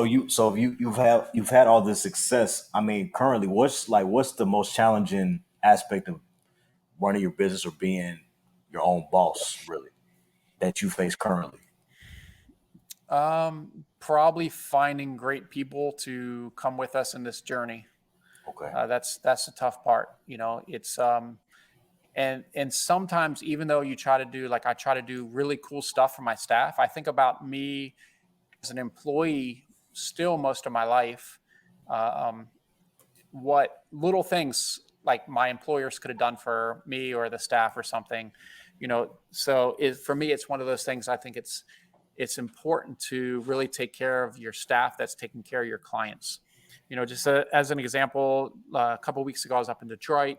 You've had all this success. I mean, currently, what's the most challenging aspect of running your business or being your own boss, really, that you face currently? Probably finding great people to come with us in this journey. Okay. That's the tough part. It's and sometimes even though I try to do really cool stuff for my staff, I think about me as an employee still most of my life. Um, what little things like my employers could have done for me or the staff or something, so for me, it's one of those things. I think it's important to really take care of your staff that's taking care of your clients. Just as an example, a couple of weeks ago, I was up in Detroit.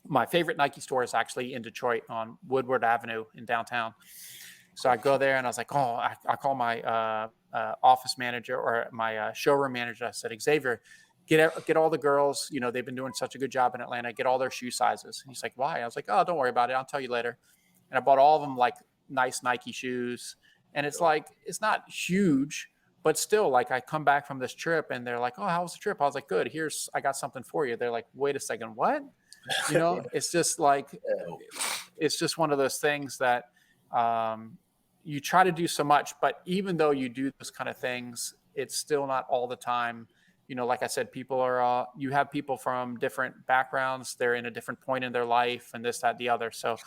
My favorite Nike store is actually in Detroit on Woodward Avenue in downtown. So I go there and I was like, I call my office manager or my showroom manager. I said, Xavier, get all the girls. They've been doing such a good job in Atlanta. Get all their shoe sizes. And he's like, why? I was like, oh, don't worry about it. I'll tell you later. And I bought all of them like nice Nike shoes. And it's like, it's not huge, but still, like I come back from this trip and they're like, oh, how was the trip? I was like, good. I got something for you. They're like, wait a second, what? It's just like, it's just one of those things that you try to do so much, but even though you do those kind of things, it's still not all the time. Like I said, you have people from different backgrounds. They're in a different point in their life and this, that, the other. So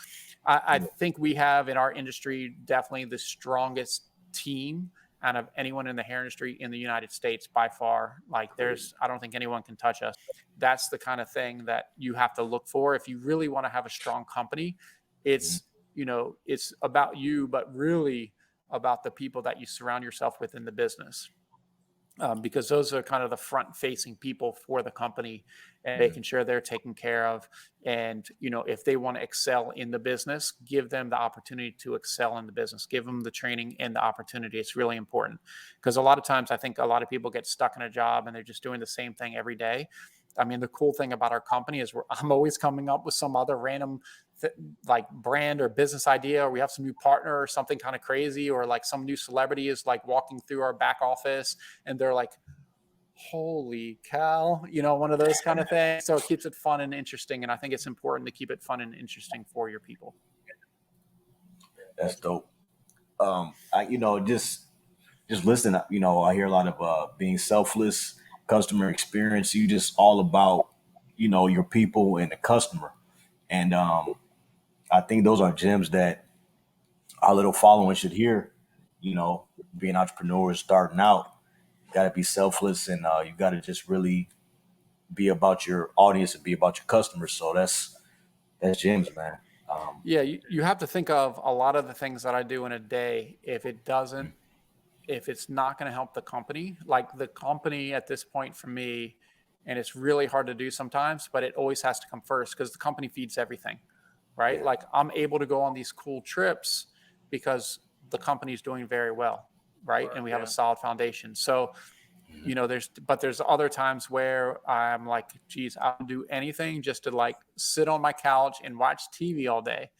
I think we have in our industry definitely the strongest team out of anyone in the hair industry in the United States by far. Like I don't think anyone can touch us. That's the kind of thing that you have to look for. If you really want to have a strong company, it's, it's about you, but really about the people that you surround yourself with in the business. Because those are kind of the front facing people for the company and making sure they're taken care of. And, if they want to excel in the business, give them the opportunity to excel in the business, give them the training and the opportunity. It's really important because a lot of times I think a lot of people get stuck in a job and they're just doing the same thing every day. I mean, the cool thing about our company is I'm always coming up with some other random like brand or business idea, or we have some new partner or something kind of crazy, or like some new celebrity is like walking through our back office and they're like, holy cow, one of those kind of things. So it keeps it fun and interesting. And I think it's important to keep it fun and interesting for your people. That's dope. Just listen. I hear a lot of being selfless, customer experience. You just all about your people and the customer, and I think those are gems that our little following should hear. Being entrepreneurs starting out, you got to be selfless, and you got to just really be about your audience and be about your customers. So that's gems, man. Yeah, you have to think of a lot of the things that I do in a day. If it's not going to help the company, like the company at this point for me, and it's really hard to do sometimes, but it always has to come first because the company feeds everything, right? Yeah. Like I'm able to go on these cool trips because the company's doing very well, right? And we have a solid foundation. So, there's other times where I'm like, geez, I'll do anything just to like sit on my couch and watch TV all day.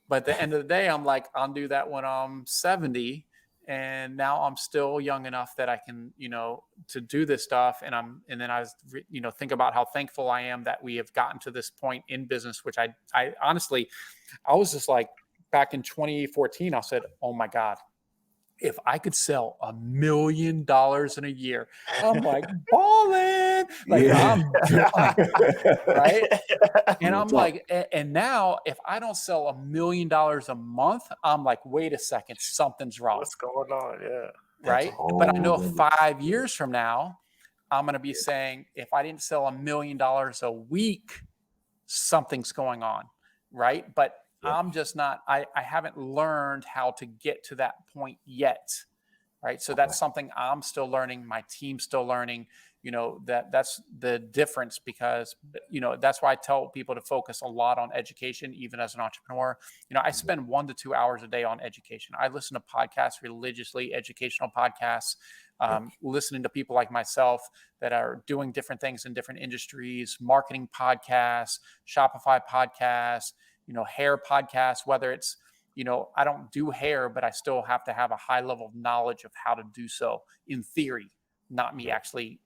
But at the end of the day, I'm like, I'll do that when I'm 70. And now I'm still young enough that I can, to do this stuff. And then I was, think about how thankful I am that we have gotten to this point in business, which I honestly, I was just like, back in 2014, I said, oh my God, if I could sell $1 million in a year, I'm like balling, like Yeah. I'm done, right? And I'm like, and now if I don't sell $1 million a month, I'm like, wait a second, something's wrong. What's going on? Yeah. That's Right. But I know 5 years from now, I'm going to be saying, if I didn't sell $1 million a week, something's going on. Right. But I'm just not, I haven't learned how to get to that point yet. Right. So that's something I'm still learning. My team's still learning, that's the difference because, that's why I tell people to focus a lot on education, even as an entrepreneur. I spend 1 to 2 hours a day on education. I listen to podcasts religiously, educational podcasts, listening to people like myself that are doing different things in different industries, marketing podcasts, Shopify podcasts, hair podcasts, whether it's, I don't do hair, but I still have to have a high level of knowledge of how to do so in theory, not me actually,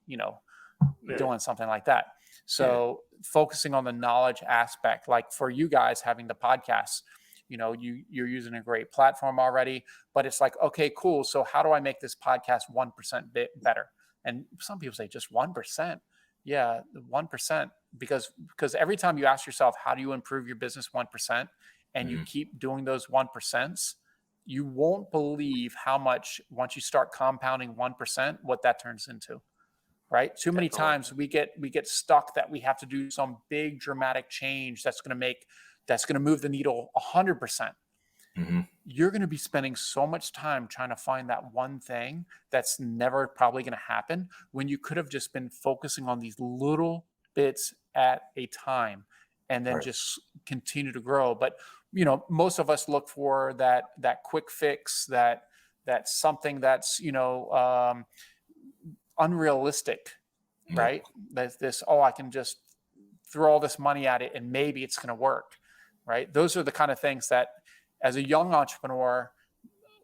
doing something like that. So focusing on the knowledge aspect, like for you guys having the podcasts, you're using a great platform already, but it's like, okay, cool. So how do I make this podcast 1% bit better? And some people say just 1%. Yeah, 1%, because every time you ask yourself, how do you improve your business 1%, and you keep doing those 1%, you won't believe how much, once you start compounding 1%, what that turns into. Right? Too many times we get stuck that we have to do some big dramatic change that's going to move the needle 100%. You're going to be spending so much time trying to find that one thing that's never probably going to happen, when you could have just been focusing on these little bits at a time and then just continue to grow. But most of us look for that quick fix, that something that's unrealistic, right? That's this, I can just throw all this money at it and maybe it's going to work, right? Those are the kind of things that, as a young entrepreneur,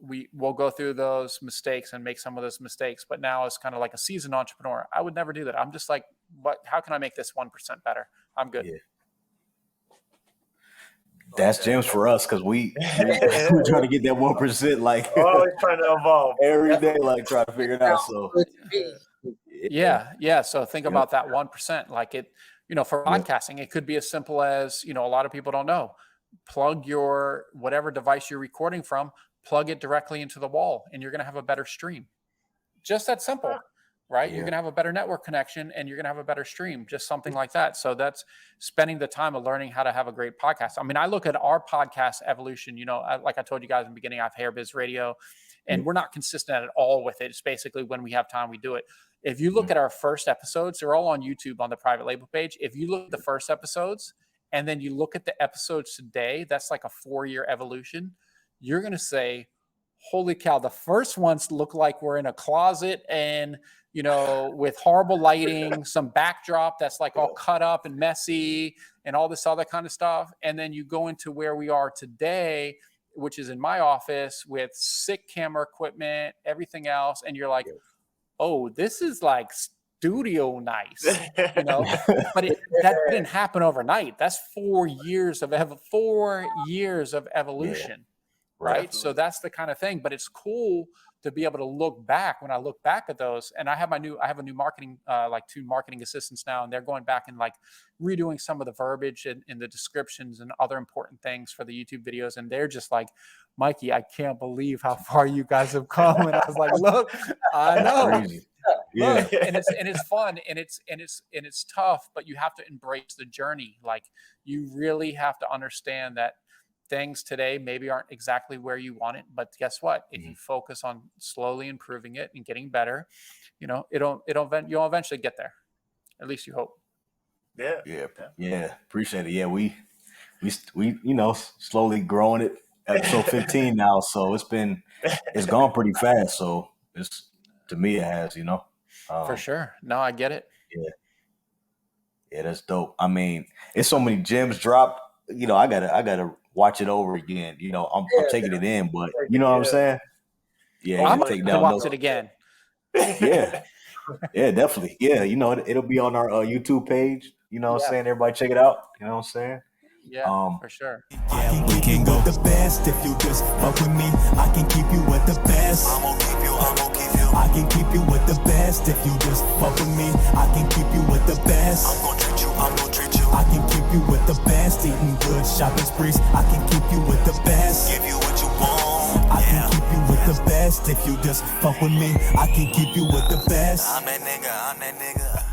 we will go through those mistakes and make some of those mistakes. But now, as kind of like a seasoned entrepreneur, I would never do that. I'm just like, how can I make this 1% better? I'm good. Yeah. That's gems for us, because we trying to get that 1%, like always trying to evolve every day, like trying to figure it out. So yeah. So think about that 1%. Like it, for podcasting, it could be as simple as, a lot of people don't know. Plug your whatever device you're recording from, plug it directly into the wall, and you're going to have a better stream. Just that simple, right? You're going to have a better network connection, and you're going to have a better stream, just something like that. So that's spending the time of learning how to have a great podcast. I mean, I look at our podcast evolution, like I told you guys in the beginning, I have Hair Biz Radio, and we're not consistent at all with it. It's basically when we have time, we do it. If you look at our first episodes, they're all on YouTube on the private label page. If you look at the first episodes, and then you look at the episodes today, that's like a 4-year evolution. You're going to say, holy cow, the first ones look like we're in a closet and, with horrible lighting, some backdrop that's like all cut up and messy and all this other kind of stuff. And then you go into where we are today, which is in my office with sick camera equipment, everything else. And you're like, oh, this is like studio nice, but that didn't happen overnight. That's 4 years of evolution, right? So that's the kind of thing. But it's cool to be able to look back. When I look back at those, and I have a new marketing, like 2 marketing assistants now, and they're going back and like redoing some of the verbiage in the descriptions and other important things for the YouTube videos. And they're just like, Mikey, I can't believe how far you guys have come. And I was like, look, I know. Crazy. Look, and it's fun and it's tough, but you have to embrace the journey. Like, you really have to understand that things today maybe aren't exactly where you want it, but guess what? If you focus on slowly improving it and getting better, you'll eventually get there. At least you hope. Yeah. Appreciate it. Yeah, we slowly growing it. Episode 15 now, so it's gone pretty fast. So to me, it has, for sure. No, I get it. Yeah, that's dope. I mean, it's so many gems dropped. I gotta watch it over again. I'm taking it in, but you know what I'm saying? Yeah, I'm going to watch it again. Yeah, definitely. Yeah, it'll be on our YouTube page. You know what I'm saying? Everybody check it out. You know what I'm saying? Yeah, for sure. We can go the best if you just fuck with me. I can keep you with the best. I'm gonna keep you. I can keep you with the best if you just fuck with me. I can keep you with the best. I'm gonna treat you. I can keep you with the best. Eating good, shopping sprees. I can keep you with the best. Give you what you want. I can keep you with the best if you just fuck with me. I can keep you with the best. I'm that nigga.